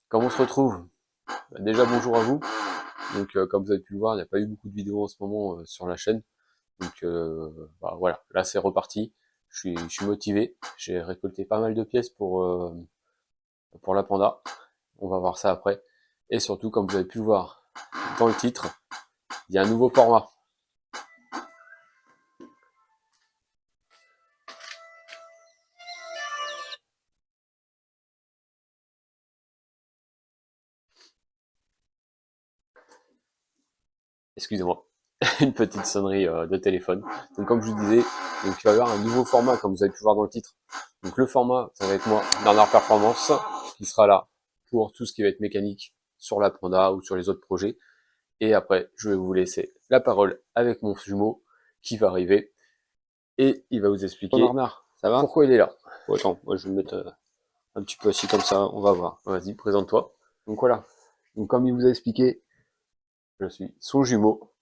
Comment on se retrouve? Déjà bonjour à vous. Donc comme vous avez pu le voir, il n'y a pas eu beaucoup de vidéos en ce moment sur la chaîne. Donc voilà, là c'est reparti. Je suis motivé. J'ai récolté pas mal de pièces pour la Panda. On va voir ça après. Et surtout, comme vous avez pu le voir dans le titre, il y a un nouveau format. Excusez-moi, une petite sonnerie de téléphone. Donc comme je vous disais, donc il va y avoir un nouveau format, comme vous avez pu voir dans le titre. Donc le format, ça va être moi, Bernard Performance, qui sera là pour tout ce qui va être mécanique sur la Panda ou sur les autres projets. Et après, je vais vous laisser la parole avec mon jumeau qui va arriver et il va vous expliquer. Bernard, ça va? Pourquoi il est là. Bon, attends, moi je vais me mettre un petit peu assis comme ça, on va voir. Vas-y, présente-toi. Donc voilà. Donc comme il vous a expliqué, je suis son jumeau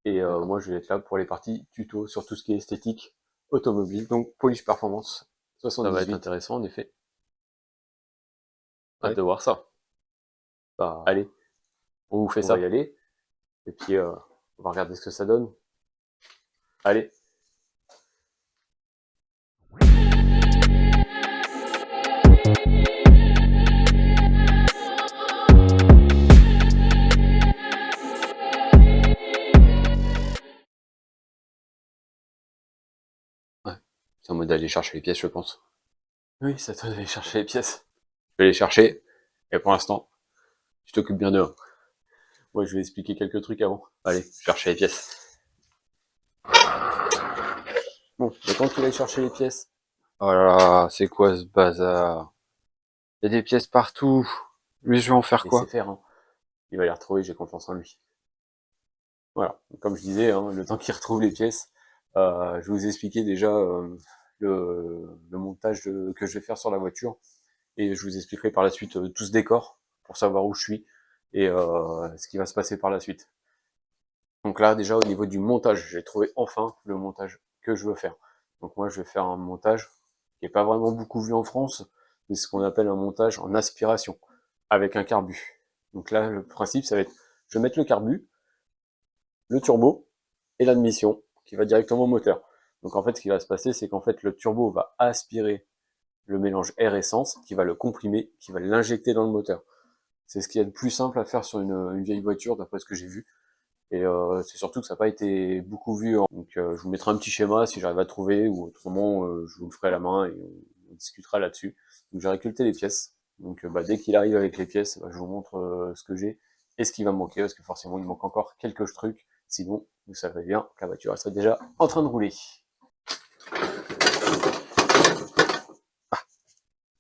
et moi je vais être là pour les parties tuto sur tout ce qui est esthétique automobile. Donc Polish Performance 78. Ça va être intéressant en effet. Hâte de voir ça. Bah, allez, on vous fait ça. On va y aller. Et puis on va regarder ce que ça donne. Allez. Ouais, c'est en mode d'aller chercher les pièces, je pense. Oui, ça doit aller chercher les pièces. Je vais les chercher. Et pour l'instant, tu t'occupes bien d'eux. Moi, je vais expliquer quelques trucs avant. Allez, chercher les pièces. Bon, le temps qu'il aille chercher les pièces. Oh là là, c'est quoi ce bazar? Il y a des pièces partout. Lui, je vais en faire Il quoi? sait faire, hein. Il va les retrouver, j'ai confiance en lui. Voilà, comme je disais, hein, le temps qu'il retrouve les pièces, je vous ai expliqué déjà le montage que je vais faire sur la voiture. Et je vous expliquerai par la suite tout ce décor pour savoir où je suis et ce qui va se passer par la suite. Donc là, déjà, au niveau du montage, j'ai trouvé enfin le montage que je veux faire. Donc moi, je vais faire un montage qui n'est pas vraiment beaucoup vu en France, mais ce qu'on appelle un montage en aspiration, avec un carbu. Donc là, le principe, ça va être, je vais mettre le carbu, le turbo et l'admission, qui va directement au moteur. Donc en fait, ce qui va se passer, c'est qu'en fait, le turbo va aspirer le mélange air-essence, qui va le comprimer, qui va l'injecter dans le moteur. C'est ce qui est le plus simple à faire sur une vieille voiture, d'après ce que j'ai vu. Et c'est surtout que ça n'a pas été beaucoup vu. Donc je vous mettrai un petit schéma si j'arrive à trouver, ou autrement je vous le ferai à la main et on discutera là-dessus. Donc j'ai récolté les pièces. Donc dès qu'il arrive avec les pièces, je vous montre ce que j'ai et ce qui va me manquer, parce que forcément il manque encore quelques trucs. Sinon, vous savez bien que la voiture elle serait déjà en train de rouler.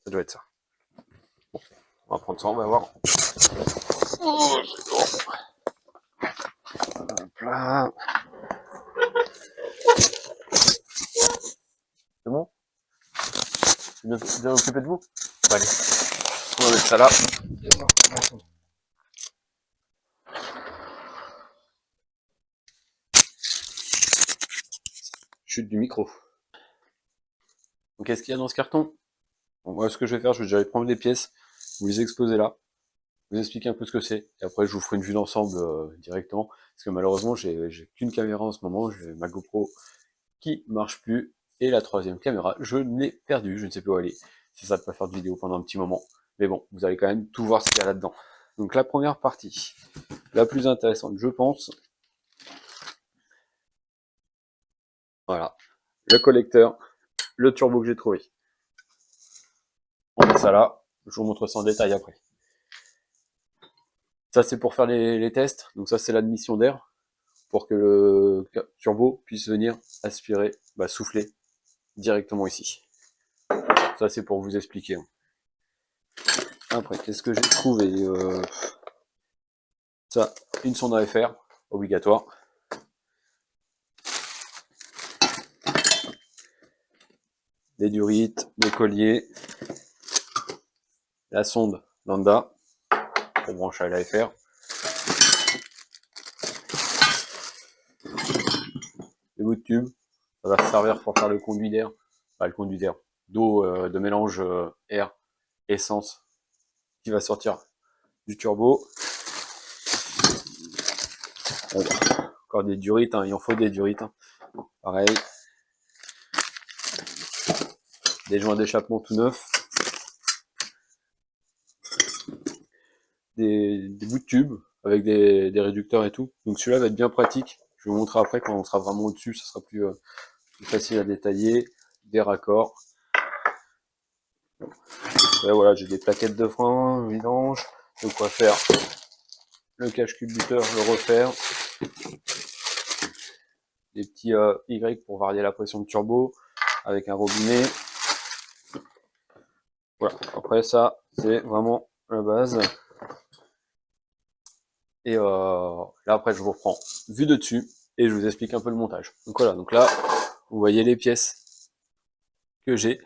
Ça doit être ça. On va prendre ça, on va voir. Hop là. C'est bon? C'est bien occupé de vous? Allez, on va mettre ça là. Chute du micro. Donc qu'est-ce qu'il y a dans ce carton? Bon, moi ce que je vais faire, je vais déjà prendre les pièces, vous les exposer là, vous expliquer un peu ce que c'est, et après je vous ferai une vue d'ensemble directement, parce que malheureusement j'ai qu'une caméra en ce moment, j'ai ma GoPro qui marche plus, et la troisième caméra, je l'ai perdue, je ne sais plus où elle est. C'est ça de pas faire de vidéo pendant un petit moment. Mais bon, vous allez quand même tout voir ce qu'il y a là-dedans. Donc la première partie, la plus intéressante, je pense, voilà, le collecteur, le turbo que j'ai trouvé. On met ça là, je vous montre ça en détail après. Ça c'est pour faire les tests, donc ça c'est l'admission d'air, pour que le turbo puisse venir aspirer, souffler directement ici. Ça c'est pour vous expliquer. Après, qu'est-ce que j'ai trouvé ça, une sonde à FR, obligatoire. Des durites, des colliers, la sonde lambda pour brancher à l'AFR. Les bouts de tube, ça va servir pour faire le conduit d'air, d'eau de mélange air, essence qui va sortir du turbo. Bon, encore des durites, hein, il en faut des durites. Hein. Pareil. Des joints d'échappement tout neufs. Des bouts de tubes avec des réducteurs et tout. Donc celui-là va être bien pratique. Je vais vous montrer après quand on sera vraiment au-dessus, ça sera plus facile à détailler. Des raccords. Et voilà, j'ai des plaquettes de frein, vidange, de quoi faire le cache-culbuteur, le refaire. Des petits Y pour varier la pression de turbo avec un robinet. Voilà, après ça, c'est vraiment la base. Et là après je vous reprends vue de dessus et je vous explique un peu le montage. Donc voilà, donc là, vous voyez les pièces que j'ai.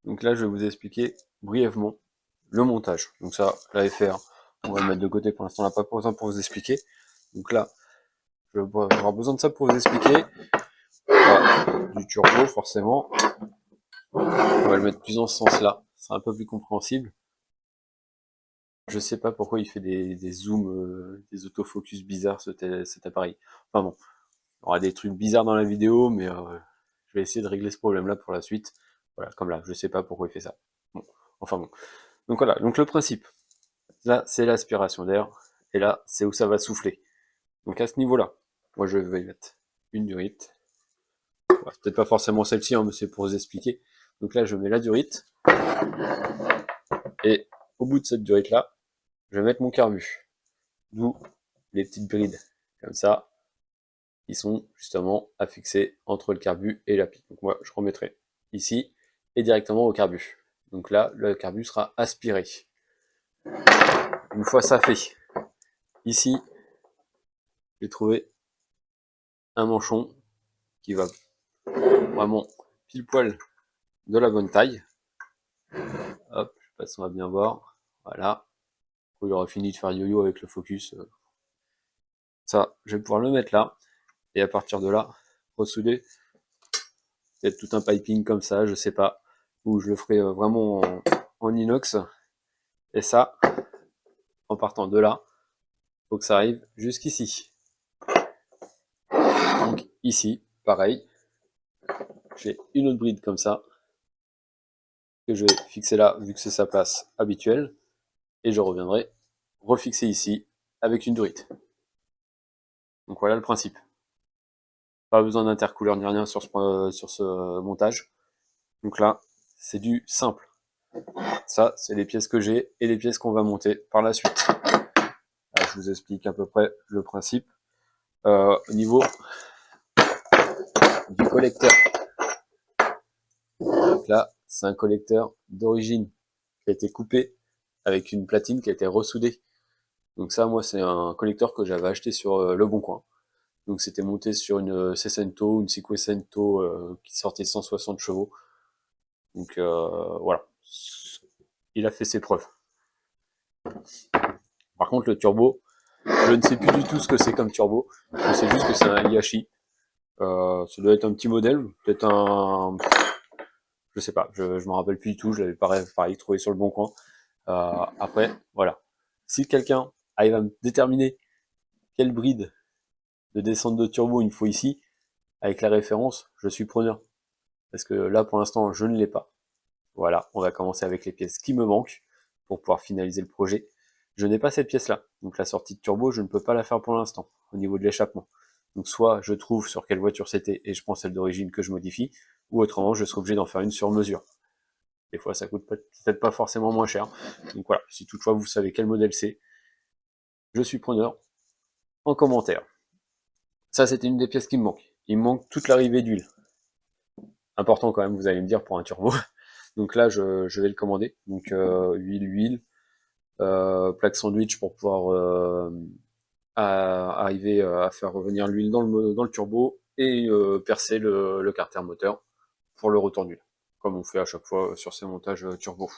Donc là, je vais vous expliquer brièvement le montage. Donc ça, la FR, on va le mettre de côté pour l'instant, on n'a pas besoin pour vous expliquer. Donc là, je vais avoir besoin de ça pour vous expliquer. Voilà, du turbo, forcément. On va le mettre plus dans ce sens-là, c'est un peu plus compréhensible. Je sais pas pourquoi il fait des zooms, des autofocus bizarres cet appareil. Enfin bon, il y aura des trucs bizarres dans la vidéo, mais je vais essayer de régler ce problème-là pour la suite. Voilà, comme là, je sais pas pourquoi il fait ça. Bon, enfin bon. Donc voilà, donc le principe. Là, c'est l'aspiration d'air, et là, c'est où ça va souffler. Donc à ce niveau-là, moi je vais mettre une durite. Bon, c'est peut-être pas forcément celle-ci, hein, mais c'est pour vous expliquer. Donc là, je mets la durite, et au bout de cette durite-là, je vais mettre mon carbu. D'où les petites brides. Comme ça, ils sont justement affixés entre le carbu et la pipe. Donc moi, je remettrai ici, et directement au carbu. Donc là, le carbu sera aspiré. Une fois ça fait, ici, j'ai trouvé un manchon qui va vraiment pile poil de la bonne taille. Hop, je sais pas si on va bien voir. Voilà. Il aura fini de faire yo-yo avec le focus. Ça, je vais pouvoir le mettre là. Et à partir de là, ressouder. Peut-être tout un piping comme ça, je sais pas. Ou je le ferai vraiment en inox. Et ça, en partant de là, faut que ça arrive jusqu'ici. Donc ici, pareil. J'ai une autre bride comme ça. Que je vais fixer là, vu que c'est sa place habituelle. Et je reviendrai refixer ici avec une durite. Donc voilà le principe. Pas besoin d'intercouleur ni rien sur ce montage. Donc là, c'est du simple. Ça, c'est les pièces que j'ai et les pièces qu'on va monter par la suite. Là, je vous explique à peu près le principe. Au niveau du collecteur. Donc là, c'est un collecteur d'origine qui a été coupé avec une platine qui a été ressoudée. Donc ça, moi, c'est un collecteur que j'avais acheté sur Le Bon Coin. Donc c'était monté sur une Cento, une Cinquecento qui sortait 160 chevaux. Donc voilà, il a fait ses preuves. Par contre, le turbo, je ne sais plus du tout ce que c'est comme turbo. Je sais juste que c'est un Yashi. Ça doit être un petit modèle, peut-être un... Je sais pas, je m'en rappelle plus du tout, je l'avais pareil trouvé sur Le Bon Coin. Après, voilà. Si quelqu'un arrive à me déterminer quelle bride de descente de turbo il me faut ici, avec la référence, je suis preneur. Parce que là, pour l'instant, je ne l'ai pas. Voilà, on va commencer avec les pièces qui me manquent pour pouvoir finaliser le projet. Je n'ai pas cette pièce-là, donc la sortie de turbo, je ne peux pas la faire pour l'instant, au niveau de l'échappement. Donc soit je trouve sur quelle voiture c'était et je prends celle d'origine que je modifie, ou autrement je serai obligé d'en faire une sur mesure. Des fois ça coûte peut-être pas forcément moins cher. Donc voilà, si toutefois vous savez quel modèle c'est, je suis preneur en commentaire. Ça c'était une des pièces qui me manque. Il me manque toute l'arrivée d'huile. Important quand même, vous allez me dire, pour un turbo. Donc là je vais le commander. Donc huile, plaque sandwich pour pouvoir arriver à faire revenir l'huile dans le turbo et percer le carter moteur pour le retour d'huile, comme on fait à chaque fois sur ces montages turbo.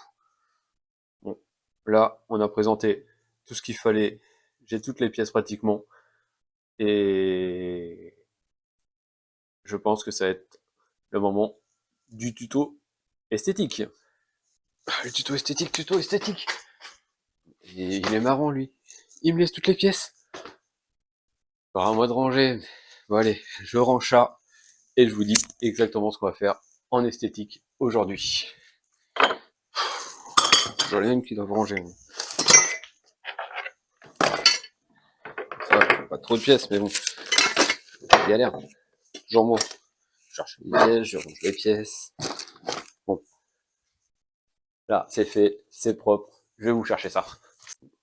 Bon, là on a présenté tout ce qu'il fallait, j'ai toutes les pièces pratiquement, et je pense que ça va être le moment du tuto esthétique. Le tuto esthétique. Et il est marrant, lui. Il me laisse toutes les pièces. Alors, à moi de ranger. Bon, allez, je range ça. Et je vous dis exactement ce qu'on va faire en esthétique aujourd'hui. J'en ai une qui doit ranger. Ça va, pas trop de pièces, mais bon. Galère. Genre moi. Je cherche les pièces, je range les pièces. Bon. Là, c'est fait, c'est propre. Je vais vous chercher ça.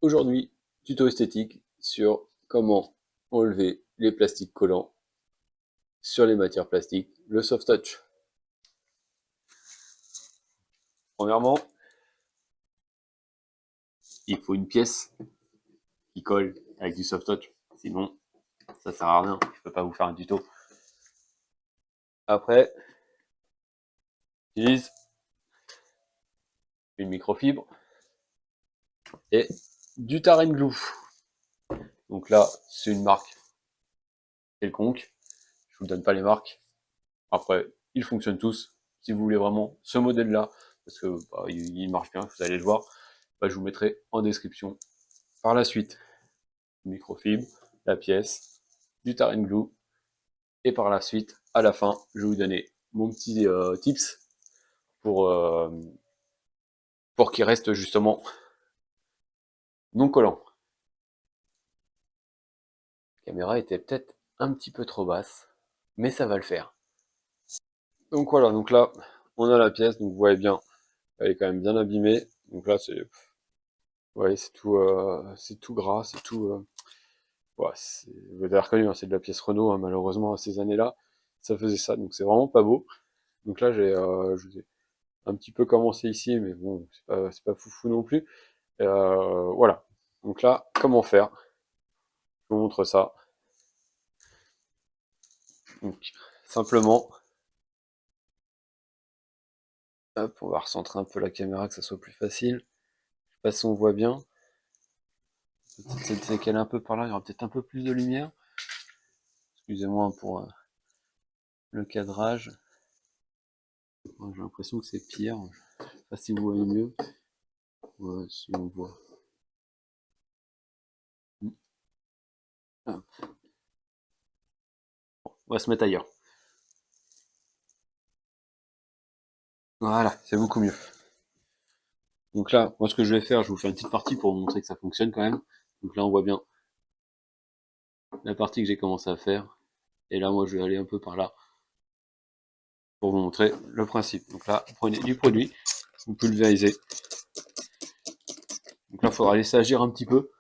Aujourd'hui, tuto esthétique sur comment enlever les plastiques collants sur les matières plastiques, le soft touch. Premièrement, il faut une pièce qui colle avec du soft touch. Sinon, ça sert à rien. Je peux pas vous faire un tuto. Après, j'utilise une microfibre et du Taren Glue. Donc là, c'est une marque quelconque. Je vous donne pas les marques. Après, ils fonctionnent tous. Si vous voulez vraiment ce modèle-là, parce que bah, il marche bien, vous allez le voir, bah, je vous mettrai en description par la suite. Microfibre, la pièce, du Taren Glue, et par la suite, à la fin, je vais vous donner mon petit tips pour qu'il reste justement non collant. La caméra était peut-être un petit peu trop basse, mais ça va le faire. Donc voilà, donc là, on a la pièce, donc vous voyez bien, elle est quand même bien abîmée. Donc là, c'est, ouais, c'est tout gras, c'est tout. Ouais, vous avez reconnu, hein, c'est de la pièce Renault, hein, malheureusement à ces années-là, ça faisait ça, donc c'est vraiment pas beau. Donc là, je vous ai un petit peu commencé ici, mais bon, c'est pas foufou non plus. Voilà. Donc là, comment faire? Je vous montre ça. Donc, simplement, hop, on va recentrer un peu la caméra, que ça soit plus facile. Je sais pas si on voit bien. C'est qu'elle est un peu par là, il y aura peut-être un peu plus de lumière. Excusez-moi pour le cadrage. J'ai l'impression que c'est pire. Je sais pas si vous voyez mieux. Ouais, si on voit. Hop. On va se mettre ailleurs. Voilà, c'est beaucoup mieux. Donc là, moi ce que je vais faire, je vous fais une petite partie pour vous montrer que ça fonctionne quand même. Donc là on voit bien la partie que j'ai commencé à faire. Et là moi je vais aller un peu par là pour vous montrer le principe. Donc là, vous prenez du produit, vous pulvérisez. Donc là il faudra laisser agir un petit peu.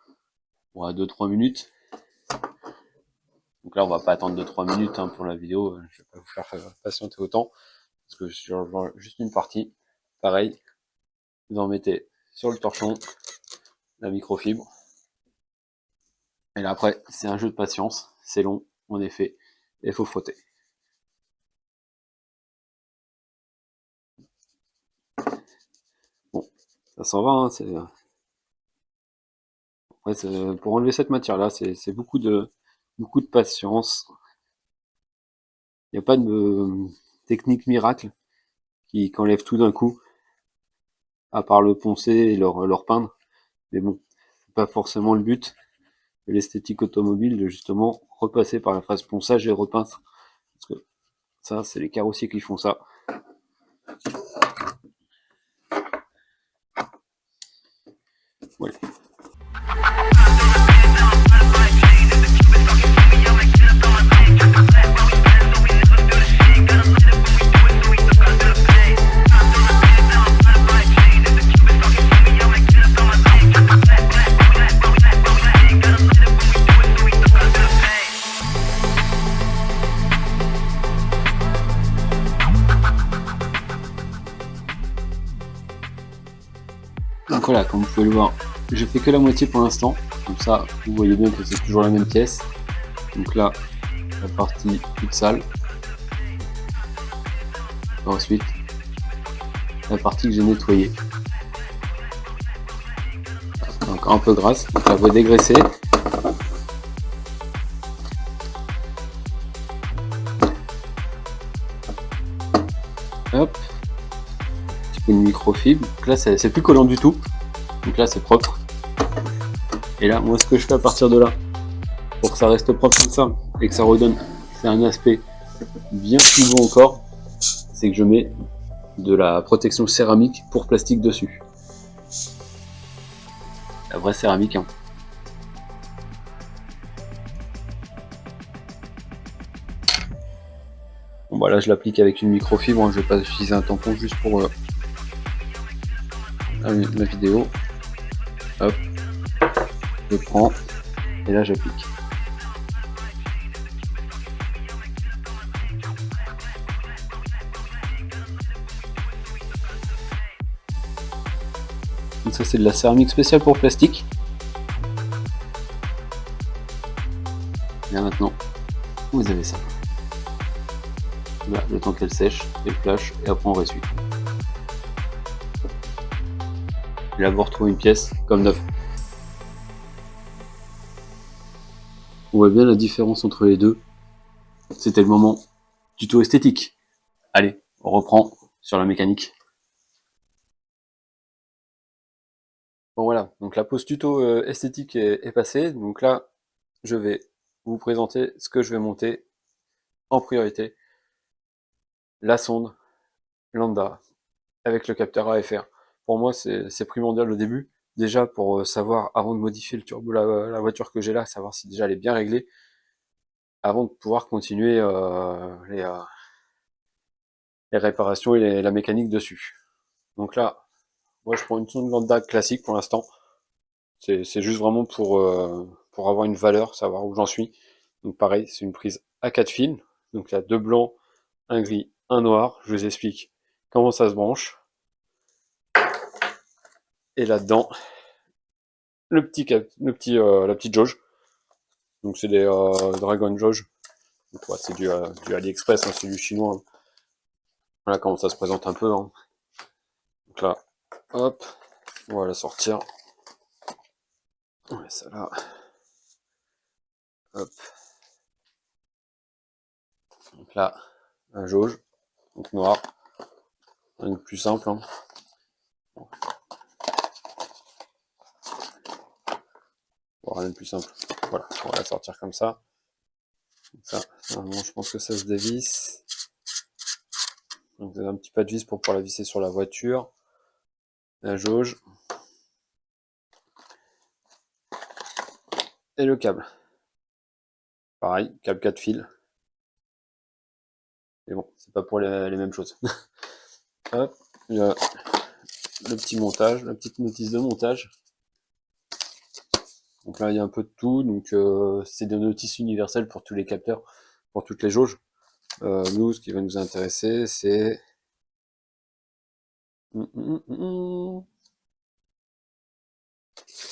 Bon, à 2-3 minutes. Donc là on va pas attendre 2-3 minutes hein, pour la vidéo, je vais pas vous faire patienter autant. Parce que sur juste une partie, pareil, vous en mettez sur le torchon, la microfibre. Et là après, c'est un jeu de patience, c'est long, en effet, et il faut frotter. Bon, ça s'en va, hein, après, pour enlever cette matière-là, c'est beaucoup de patience. Il n'y a pas de technique miracle qui enlève tout d'un coup, à part le poncer et le repeindre. Mais bon, c'est pas forcément le but de l'esthétique automobile de justement repasser par la phase ponçage et repeintre. Parce que ça, c'est les carrossiers qui font ça. Voilà. Donc voilà, comme vous pouvez le voir, je fais que la moitié pour l'instant, comme ça vous voyez bien que c'est toujours la même pièce. Donc là, la partie toute sale. Ensuite, la partie que j'ai nettoyée. Encore un peu grasse, donc là vous dégraissez. Hop, un petit peu de microfibre. Donc là c'est plus collant du tout, donc là c'est propre. Et là, moi, ce que je fais à partir de là, pour que ça reste propre comme ça, et que ça redonne un aspect bien plus beau encore, c'est que je mets de la protection céramique pour plastique dessus. La vraie céramique, hein. Bon bah là je l'applique avec une microfibre, hein. Je vais pas utiliser un tampon juste pour la vidéo. Hop, je prends et là j'applique. Donc ça c'est de la céramique spéciale pour plastique. Et là maintenant, vous avez ça. Là, le temps qu'elle sèche, elle flash et après on ressuie. Et là vous retrouvez une pièce comme neuve. On voit bien la différence entre les deux. C'était le moment tuto esthétique. Allez, on reprend sur la mécanique. Bon voilà, donc la pause tuto esthétique est passée. Donc là, je vais vous présenter ce que je vais monter en priorité. La sonde lambda avec le capteur AFR. Pour moi, c'est primordial au début. Déjà pour savoir, avant de modifier le turbo, la voiture que j'ai là, savoir si déjà elle est bien réglée, avant de pouvoir continuer les réparations et la mécanique dessus. Donc là, moi je prends une sonde lambda classique pour l'instant. C'est juste vraiment pour avoir une valeur, savoir où j'en suis. Donc pareil, c'est une prise à 4 fils. Donc il y a 2 blancs, un gris, un noir. Je vous explique comment ça se branche. Et là-dedans, la petite jauge. Donc c'est des Dragon Jauge. Donc ouais, c'est du AliExpress, hein, c'est du chinois. Voilà comment ça se présente un peu. Hein. Donc là, hop, on va la sortir. On met ça là. Hop. Donc là, un jauge, donc noir. Un plus simple. Hein. Rien de plus simple. Voilà, on va la sortir comme ça. Ça, normalement, je pense que ça se dévisse. Donc, vous avez un petit pas de vis pour pouvoir la visser sur la voiture. La jauge. Et le câble. Pareil, câble 4 fils. Mais bon, c'est pas pour les mêmes choses. Hop, le petit montage, la petite notice de montage. Donc là, il y a un peu de tout. Donc, c'est des notices universelles pour tous les capteurs, pour toutes les jauges. Nous, ce qui va nous intéresser, c'est... Ah,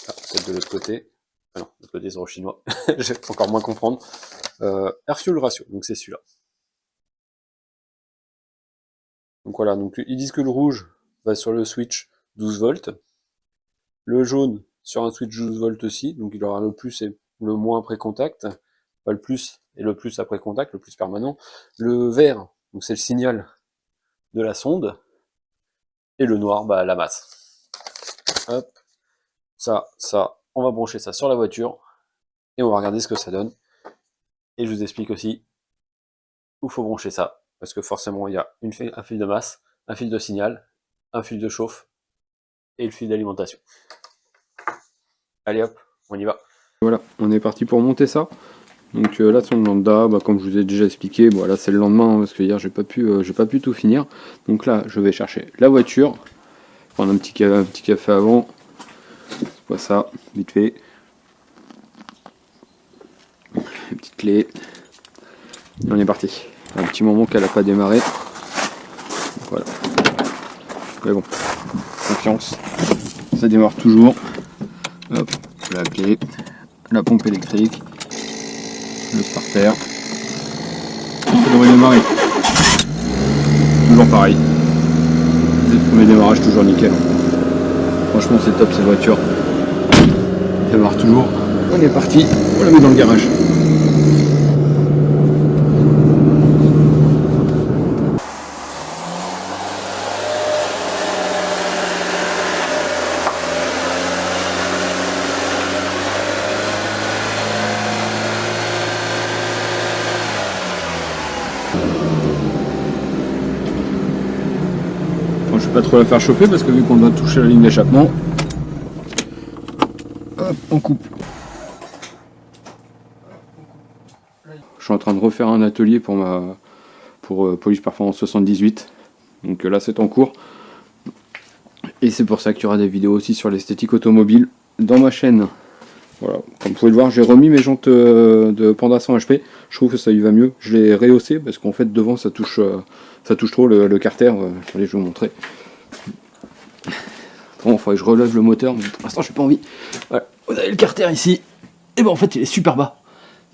peut-être de l'autre côté. Ah non, de l'autre côté, c'est en chinois. Je vais encore moins comprendre. Air Fuel Ratio, donc c'est celui-là. Donc voilà, donc ils disent que le rouge va sur le switch 12 volts. Le jaune sur un switch 12 volts aussi, donc il aura le plus et le moins après contact. Pas le plus et le plus après contact, le plus permanent. Le vert, donc c'est le signal de la sonde. Et le noir, bah la masse. Hop. Ça, on va brancher ça sur la voiture. Et on va regarder ce que ça donne. Et je vous explique aussi où faut brancher ça. Parce que forcément, il y a un fil de masse, un fil de signal, un fil de chauffe et le fil d'alimentation. Allez hop, on y va. Voilà, on est parti pour monter ça. Donc là, sur le lambda, bah, comme je vous ai déjà expliqué, bon, là c'est le lendemain, hein, parce que hier j'ai pas pu tout finir. Donc là, je vais chercher la voiture, prendre un petit café avant. C'est pas ça, vite fait. Une petite clé. Et on est parti. Un petit moment qu'elle n'a pas démarré. Donc voilà. Mais bon, confiance. Ça démarre toujours. Hop, la clé, la pompe électrique, le starter. Ça devrait démarrer. Toujours pareil. C'est le premier démarrage, toujours nickel. Franchement, c'est top cette voiture. Ça démarre toujours. On est parti, on la met dans le garage. pas trop la faire chauffer parce que vu qu'on doit toucher la ligne d'échappement, hop, on coupe. Je suis en train de refaire un atelier pour Polish Performance 78. Donc là c'est en cours. Et c'est pour ça qu'il y aura des vidéos aussi sur l'esthétique automobile dans ma chaîne. Voilà, comme vous pouvez le voir, j'ai remis mes jantes de Panda 100 HP. Je trouve que ça y va mieux. Je l'ai rehaussé parce qu'en fait devant ça touche trop le carter. Allez, je vais vous montrer. Bon, il faudrait que je relève le moteur, mais pour l'instant j'ai pas envie. Voilà, vous avez le carter ici. Et ben en fait il est super bas.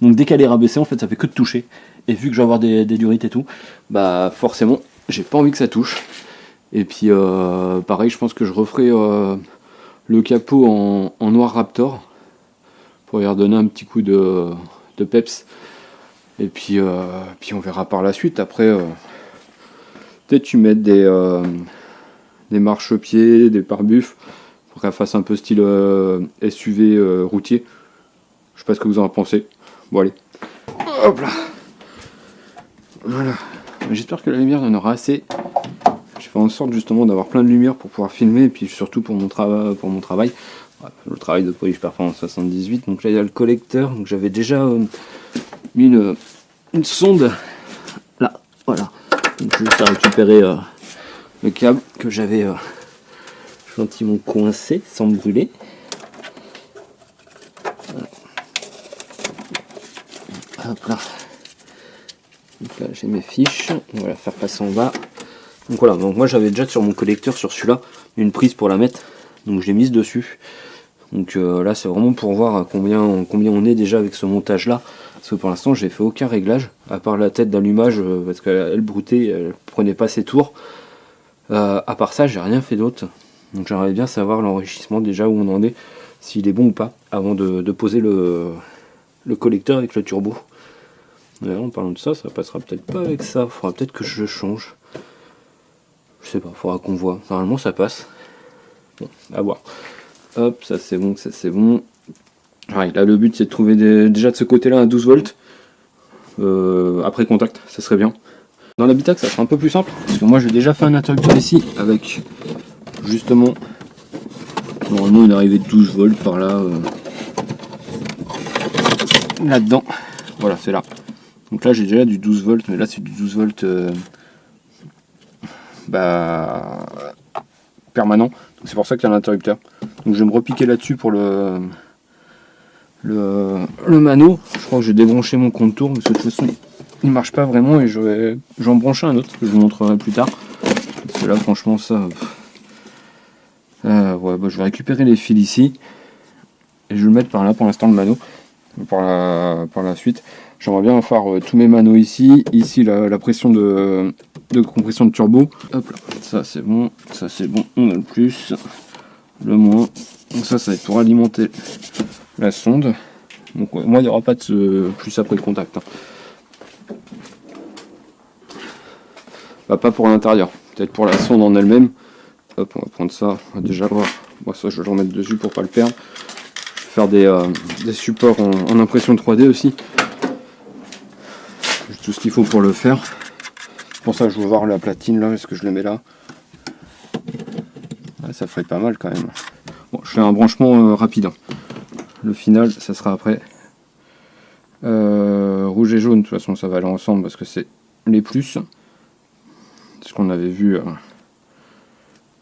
Donc dès qu'elle est rabaissée, en fait ça fait que de toucher. Et vu que je vais avoir des durites et tout, bah forcément j'ai pas envie que ça touche. Et puis pareil, je pense que je referai le capot en noir Raptor pour y redonner un petit coup de peps. Et puis on verra par la suite. Après, peut-être tu mets des marchepieds, des pare-buffs pour qu'elle fasse un peu style SUV routier. Je sais pas ce que vous en pensez. Bon allez, hop là. Voilà. J'espère que la lumière en aura assez. J'ai fait en sorte justement d'avoir plein de lumière pour pouvoir filmer et puis surtout pour mon travail. Le travail de Polish Performance 78. Donc là il y a le collecteur. Donc j'avais déjà mis une sonde là. Voilà. Donc je vais juste récupérer le câble que j'avais gentiment coincé sans me brûler. Voilà. Hop là. Donc là j'ai mes fiches. On va la faire passer en bas. Donc voilà, donc moi j'avais déjà sur mon collecteur, sur celui-là, une prise pour la mettre, donc je l'ai mise dessus. Donc là c'est vraiment pour voir combien on est déjà avec ce montage là, parce que pour l'instant j'ai fait aucun réglage, à part la tête d'allumage, parce qu'elle broutait, elle prenait pas ses tours. À part ça j'ai rien fait d'autre, donc j'aimerais bien savoir l'enrichissement déjà où on en est, s'il est bon ou pas, avant de poser le collecteur avec le turbo. D'ailleurs en parlant de ça, ça passera peut-être pas avec ça, il faudra peut-être que je change. Je sais pas, faudra qu'on voit. Normalement ça passe. Bon, à voir. Hop, ça c'est bon, ça c'est bon. Ouais, là le but c'est de trouver déjà de ce côté-là un 12 volts. Après contact, ça serait bien. Dans l'habitacle ça sera un peu plus simple, parce que moi j'ai déjà fait un interrupteur ici avec justement normalement une arrivée de 12 volts par là. Là-dedans. Voilà, c'est là. Donc là j'ai déjà du 12 volts, mais là c'est du 12 volts permanent, c'est pour ça qu'il y a l'interrupteur. Donc je vais me repiquer là-dessus pour le mano. Je crois que j'ai débranché mon contour parce que de toute façon il marche pas vraiment et je vais en brancher un autre que je vous montrerai plus tard, parce que là franchement ça ouais, bah, je vais récupérer les fils ici et je vais le mettre par là pour l'instant, le mano par la suite. J'aimerais bien faire tous mes manos ici la pression de compression de turbo. Hop là, ça c'est bon, on a le plus, le moins. Donc ça va être pour alimenter la sonde. Donc ouais, moi il n'y aura pas de plus après le contact. Hein. Bah, pas pour l'intérieur, peut-être pour la sonde en elle-même. Hop, on va prendre ça, on va déjà voir. Moi ça je vais le remettre dessus pour pas le perdre. Je vais faire des supports en impression 3D aussi. Tout ce qu'il faut pour le faire. Pour ça je vais voir la platine là, est-ce que je le mets là? Ouais, ça ferait pas mal quand même. Bon, je fais un branchement rapide. Hein. Le final ça sera après. Rouge et jaune, de toute façon ça va aller ensemble parce que c'est les plus. C'est ce qu'on avait vu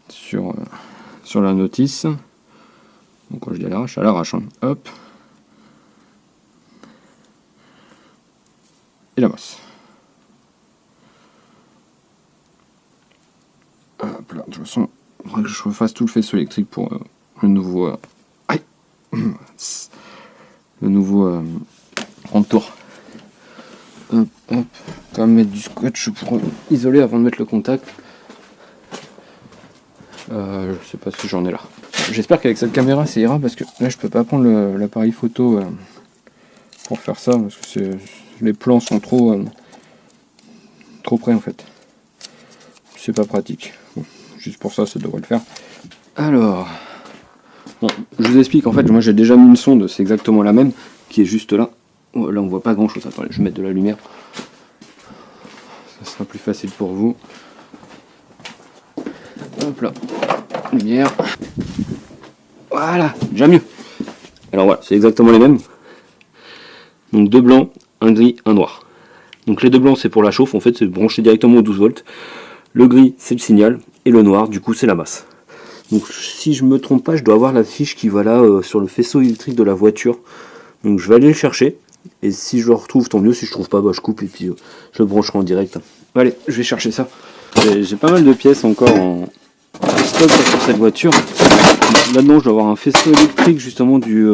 sur la notice. Donc quand je dis à l'arrache. Hein. Hop. Et la masse. Hop là, de toute façon, il faudra que je refasse tout le faisceau électrique pour le nouveau le nouveau contour. Hop, hop. Quand même mettre du scotch pour isoler avant de mettre le contact. Je sais pas si j'en ai là. J'espère qu'avec cette caméra ça ira, parce que là je peux pas prendre l'appareil photo pour faire ça, parce que les plans sont trop près en fait. C'est pas pratique. Bon, juste pour ça devrait le faire. Alors, bon, je vous explique, en fait moi j'ai déjà mis une sonde, c'est exactement la même, qui est juste là. Oh, là on voit pas grand chose. Attendez, je vais mettre de la lumière. Ça sera plus facile pour vous. Hop là, lumière. Voilà, déjà mieux. Alors voilà, c'est exactement les mêmes. Donc deux blancs, un gris, un noir. Donc les deux blancs c'est pour la chauffe, en fait c'est branché directement aux 12 volts. Le gris c'est le signal et le noir du coup c'est la masse. Donc si je me trompe pas, je dois avoir la fiche qui va là sur le faisceau électrique de la voiture. Donc je vais aller le chercher. Et si je le retrouve, tant mieux. Si je trouve pas, bah, je coupe et puis je le brancherai en direct. Allez, je vais chercher ça. J'ai pas mal de pièces encore en stock sur cette voiture. Là-dedans, je dois avoir un faisceau électrique justement du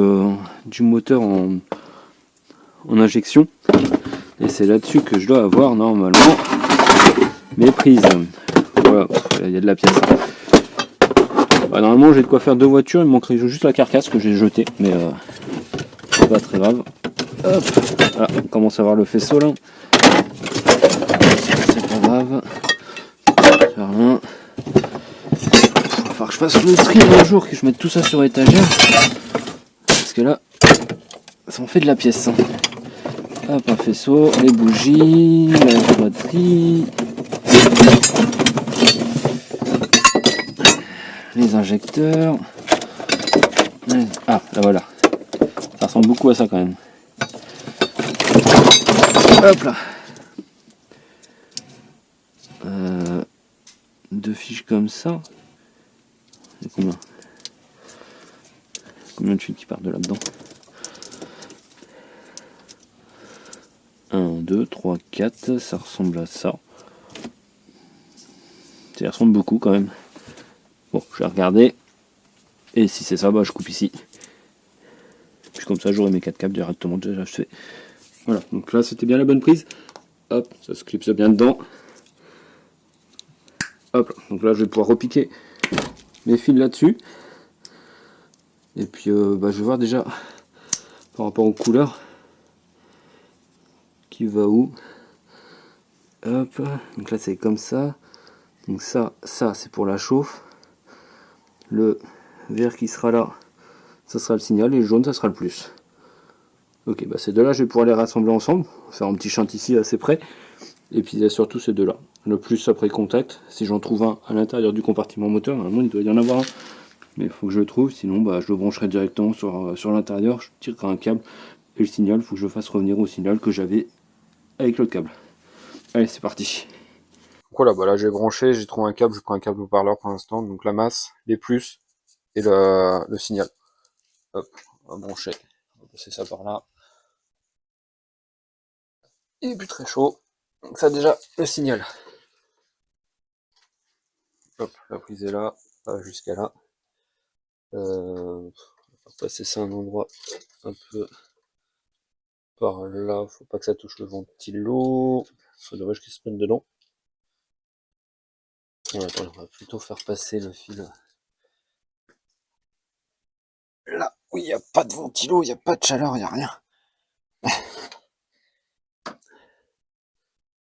moteur en injection. Et c'est là-dessus que je dois avoir normalement mes prises. Voilà, il y a de la pièce. Bah, normalement, j'ai de quoi faire deux voitures. Il me manquerait juste la carcasse que j'ai jetée. Mais c'est pas très grave. Hop, voilà, on commence à voir le faisceau là. C'est pas grave. Faire rien. Il va falloir que je fasse le tri un jour, que je mette tout ça sur étagère. Parce que là, ça en fait de la pièce. Hein. Hop, un faisceau, les bougies, la batterie, les injecteurs. Ah, là voilà. Ça ressemble beaucoup à ça quand même. Hop là. Deux fiches comme ça. C'est combien de fils qui partent de là-dedans? 1, 2, 3, 4, ça ressemble à ça. Ça ressemble beaucoup quand même. Bon, je vais regarder. Et si c'est ça, bah je coupe ici. Puis comme ça, j'aurai mes 4 câbles directement déjà achetés. Voilà, donc là c'était bien la bonne prise. Hop, ça se clipse bien dedans. Hop, donc là je vais pouvoir repiquer mes fils là-dessus. Et puis bah, je vais voir déjà par rapport aux couleurs qui va où. Hop, donc là c'est comme ça. Donc ça c'est pour la chauffe. Le vert qui sera là, ça sera le signal, et le jaune ça sera le plus. Ok, bah ces deux là je vais pouvoir les rassembler ensemble, faire un petit chant ici assez près. Et puis il y a surtout ces deux là. Le plus après contact, si j'en trouve un à l'intérieur du compartiment moteur, normalement il doit y en avoir un. Mais il faut que je le trouve, sinon bah, je le brancherai directement sur l'intérieur, je tirerai un câble, et le signal, il faut que je fasse revenir au signal que j'avais avec l'autre câble. Allez, c'est parti. Donc voilà, bah là j'ai branché, j'ai trouvé un câble, je prends un câble haut-parleur pour l'instant, donc la masse, les plus, et le signal. Hop, on va brancher, on va passer ça par là. Il est plus très chaud, donc ça déjà, le signal. Hop, la prise est là, jusqu'à là. On va passer ça à un endroit un peu par là, faut pas que ça touche le ventilo, ce serait dommage qu'il se prenne dedans. Attends, on va plutôt faire passer le fil là où il n'y a pas de ventilo, il n'y a pas de chaleur, il n'y a rien.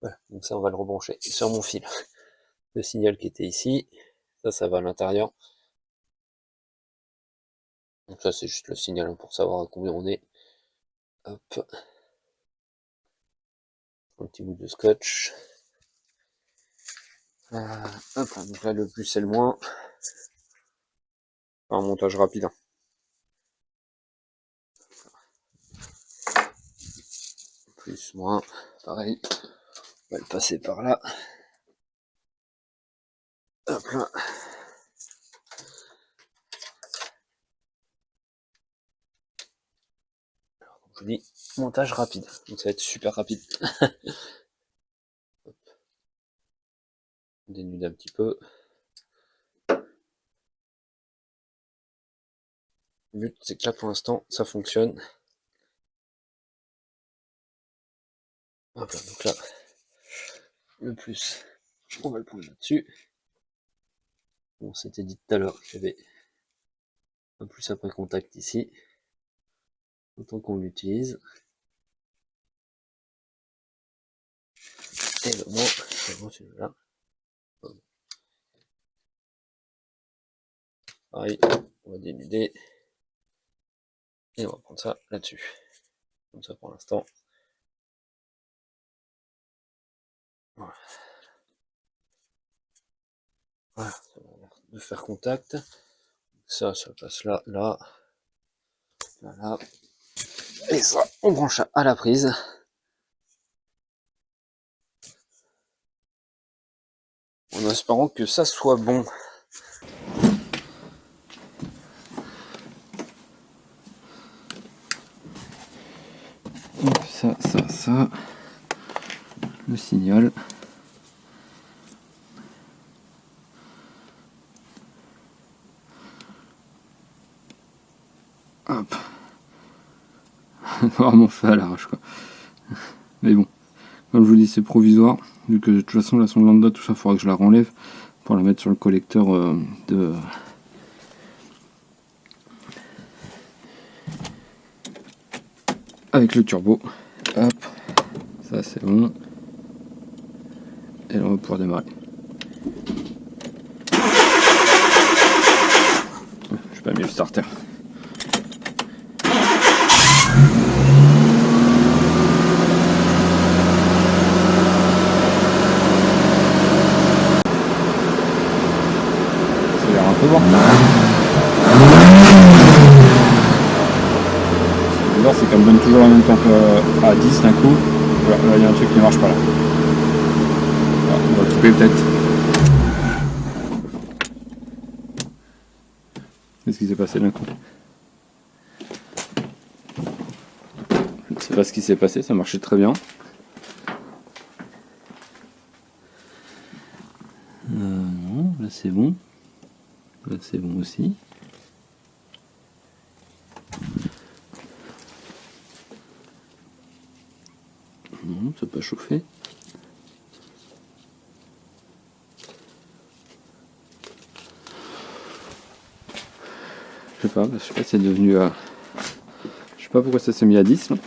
Voilà, donc ça on va le rebrancher sur mon fil. Le signal qui était ici, ça va à l'intérieur. Donc ça c'est juste le signal pour savoir à combien on est. Hop. Un petit bout de scotch. Hop, donc là le plus c'est le moins. Un montage rapide. Hein. Plus, moins, pareil. On va le passer par là. Hop là. Alors, comme je vous dis, montage rapide. Donc ça va être super rapide. On dénude un petit peu. Le but c'est que là pour l'instant ça fonctionne. Hop là, donc là, le plus, on va le prendre là-dessus. Bon, c'était dit tout à l'heure qu'il y avait un plus après contact ici. Autant qu'on l'utilise. Et le moins, celui-là. Pareil, on va dénuder. Et on va prendre ça là-dessus. Comme ça pour l'instant. Voilà. Voilà, de faire contact. Ça passe là, là, là. Et ça, on branche à la prise. En espérant que ça soit bon. Ça. Le signal. Hop. Vraiment fait à l'arrache quoi. Mais bon, comme je vous dis, c'est provisoire. Vu que de toute façon la sonde lambda, tout ça, il faudra que je la renlève pour la mettre sur le collecteur de. Avec le turbo. Hop. Ça c'est bon. Et là on va pouvoir démarrer. Je vais pas mis le starter. Ça a l'air un peu bon. C'est qu'elle me donne toujours la même temp à 10 d'un coup. Voilà, là il y a un truc qui ne marche pas là. Voilà, on va le couper peut-être. Qu'est-ce qui s'est passé d'un coup? Je ne sais pas ce qui s'est passé, ça marchait très bien. Non, là c'est bon. Là c'est bon aussi. Non, ça n'a pas chauffé. Je sais pas si c'est devenu à... Je sais pas pourquoi ça s'est mis à 10 là.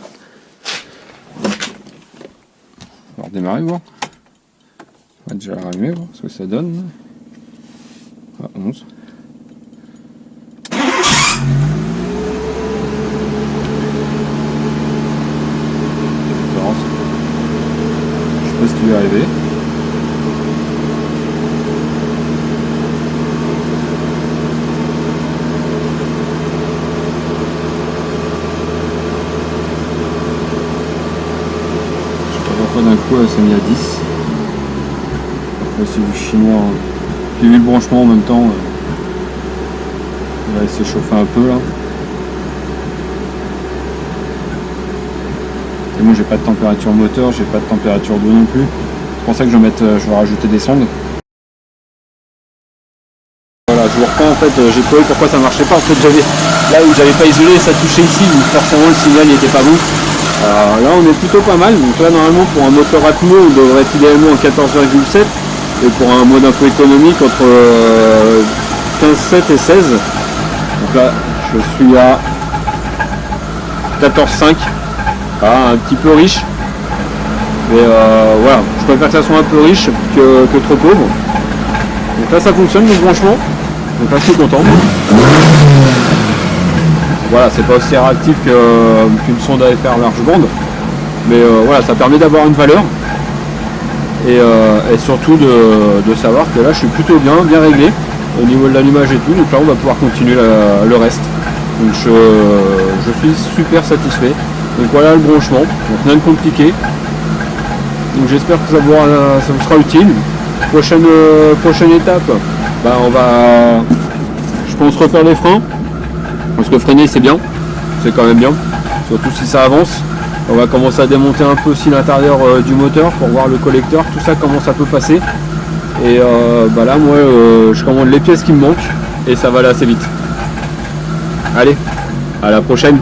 On va redémarrer voir. On va déjà rallumer voir ce que ça donne. Ah, 11. Je sais pas ce qui lui est arrivé. D'un coup elle s'est mis à 10. Après c'est du chinois. J'ai vu le branchement en même temps. On va essayer de chauffer un peu là. Et bon, j'ai pas de température moteur, j'ai pas de température d'eau non plus. C'est pour ça que je vais rajouter des sondes. Voilà, je vous reprends en fait, j'ai trouvé pourquoi ça marchait pas. En fait là où j'avais pas isolé, ça touchait ici, donc forcément le signal n'était pas bon. Là on est plutôt pas mal, donc là normalement pour un moteur Atmo on devrait être idéalement en 14,7 et pour un mode un peu économique entre 15,7 et 16. Donc là je suis à 14,5, un petit peu riche, mais voilà, je préfère que ça soit un peu riche que trop pauvre. Donc là ça fonctionne le branchement, donc là je suis content. Voilà, c'est pas aussi réactif qu'une sonde à FR large bande, mais voilà, ça permet d'avoir une valeur et surtout de savoir que là je suis plutôt bien réglé au niveau de l'allumage et tout, donc là on va pouvoir continuer le reste. Donc je suis super satisfait. Donc voilà le branchement, donc rien de compliqué. Donc j'espère que ça vous sera utile. Prochaine étape, on va, je pense, refaire les freins. Parce que freiner c'est bien, c'est quand même bien, surtout si ça avance. On va commencer à démonter un peu aussi l'intérieur du moteur pour voir le collecteur, tout ça comment ça peut passer. Et là moi je commande les pièces qui me manquent et ça va aller assez vite. Allez, à la prochaine.